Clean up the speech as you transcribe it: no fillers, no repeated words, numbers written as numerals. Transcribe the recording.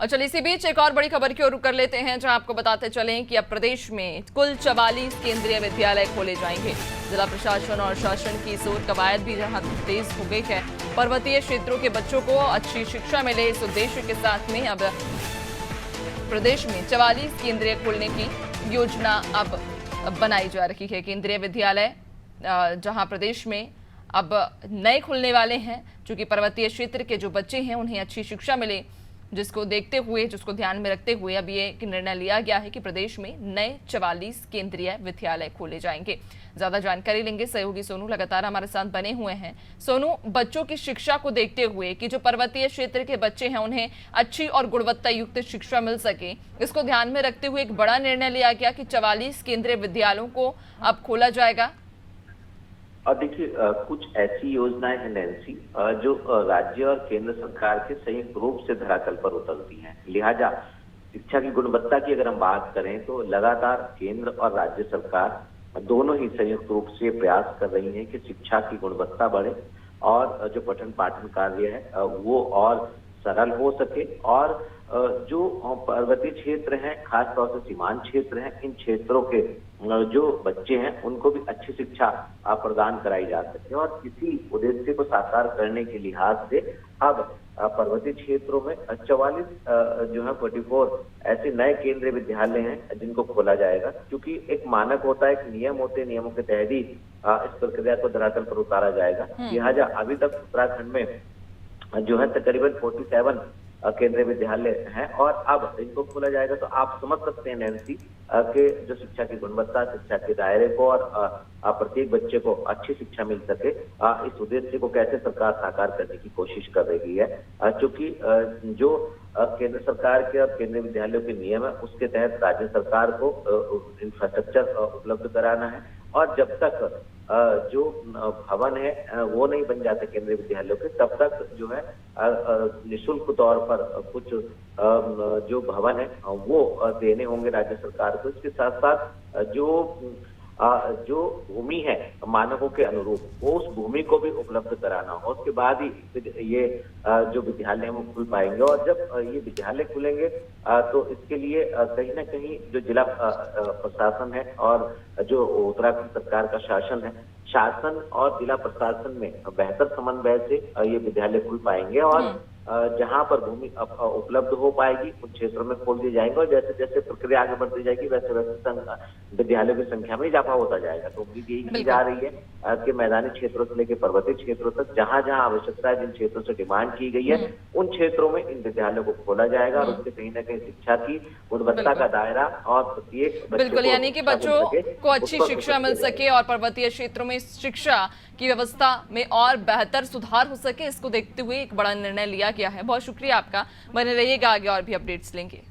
और चलिए इसी बीच एक और बड़ी खबर की ओर रुख कर लेते हैं, जहां आपको बताते चलें कि अब प्रदेश में कुल 44 केंद्रीय विद्यालय खोले जाएंगे। जिला प्रशासन और शासन की इस ओर कवायद भी जहां तेज हो गई है। पर्वतीय क्षेत्रों के बच्चों को अच्छी शिक्षा मिले, इस उद्देश्य के साथ में अब प्रदेश में 44 केंद्रीय खोलने की योजना अब बनाई जा रही है। केंद्रीय विद्यालय जहां प्रदेश में अब नए खुलने वाले हैं, चूंकि पर्वतीय क्षेत्र के जो बच्चे हैं उन्हें अच्छी शिक्षा मिले, जिसको देखते हुए, जिसको ध्यान में रखते हुए अब ये निर्णय लिया गया है कि प्रदेश में नए 44 केंद्रीय विद्यालय खोले जाएंगे। ज्यादा जानकारी लेंगे सहयोगी सोनू लगातार हमारे साथ बने हुए हैं। सोनू, बच्चों की शिक्षा को देखते हुए कि जो पर्वतीय क्षेत्र के बच्चे हैं उन्हें अच्छी और गुणवत्ता युक्त शिक्षा मिल सके, इसको ध्यान में रखते हुए एक बड़ा निर्णय लिया गया कि 44 केंद्रीय विद्यालयों को अब खोला जाएगा। और देखिए, कुछ ऐसी योजनाएं हैं नैन्सी, जो राज्य और केंद्र सरकार के संयुक्त रूप से धरातल पर उतरती हैं। लिहाजा शिक्षा की गुणवत्ता की अगर हम बात करें तो लगातार केंद्र और राज्य सरकार दोनों ही संयुक्त रूप से प्रयास कर रही हैं कि शिक्षा की गुणवत्ता बढ़े और जो पठन पाठन कार्य है वो और सरल हो सके, और जो पर्वतीय क्षेत्र हैं, खास तौर से सीमांत क्षेत्र हैं, इन क्षेत्रों के जो बच्चे हैं उनको भी अच्छी शिक्षा प्रदान कराई जा सके। और इसी उद्देश्य को साकार करने के लिहाज से अब पर्वतीय क्षेत्रों में 44 जो है 44 ऐसे नए केंद्रीय विद्यालय हैं जिनको खोला जाएगा। क्योंकि एक मानक होता है, एक नियम होते हैं, नियमों के तहत ही इस प्रक्रिया को धरातल पर उतारा जाएगा। लिहाजा अभी तक उत्तराखंड में जो है तकरीबन 47 केंद्रीय विद्यालय हैं और अब इनको खोला जाएगा। तो आप समझ सकते हैं नैन्सी कि जो शिक्षा की गुणवत्ता, शिक्षा के दायरे को और प्रत्येक बच्चे को अच्छी शिक्षा मिल सके, इस उद्देश्य को कैसे सरकार साकार करने की कोशिश कर रही है। क्योंकि जो केंद्र सरकार के और केंद्रीय विद्यालयों के नियम है उसके तहत राज्य सरकार को इंफ्रास्ट्रक्चर उपलब्ध कराना है, और जब तक जो भवन है वो नहीं बन जाते केंद्रीय विद्यालयों के, तब तक जो है निःशुल्क तौर पर कुछ जो भवन है वो देने होंगे राज्य सरकार को। इसके साथ साथ जो भूमि है मानकों के अनुरूप, वो उस भूमि को भी उपलब्ध कराना हो, उसके बाद ही ये जो विद्यालय है वो खुल पाएंगे। और जब ये विद्यालय खुलेंगे तो इसके लिए कहीं ना कहीं जो जिला प्रशासन है और जो उत्तराखंड सरकार का शासन है, शासन और जिला प्रशासन में बेहतर समन्वय से ये विद्यालय खुल पाएंगे, और जहां पर भूमि उपलब्ध हो पाएगी उन क्षेत्रों में खोल दिए जाएंगे। और जैसे जैसे प्रक्रिया आगे बढ़ती जाएगी वैसे वैसे विद्यालयों की संख्या में इजाफा होता जाएगा। तो उम्मीद यही की जा रही है कि मैदानी क्षेत्रों से लेकर पर्वतीय क्षेत्रों तक जहां जहां आवश्यकता है, जिन क्षेत्रों से डिमांड की गई है, उन क्षेत्रों में इन विद्यालयों को खोला जाएगा और उससे कहीं ना कहीं शिक्षा की गुणवत्ता का दायरा और प्रत्येक बिल्कुल, यानी कि बच्चों को अच्छी शिक्षा मिल सके और पर्वतीय क्षेत्रों में शिक्षा की व्यवस्था में और बेहतर सुधार हो सके, इसको देखते हुए एक बड़ा निर्णय लिया गया है। बहुत शुक्रिया आपका, बने रहिएगा, आगे और भी अपडेट्स लेंगे।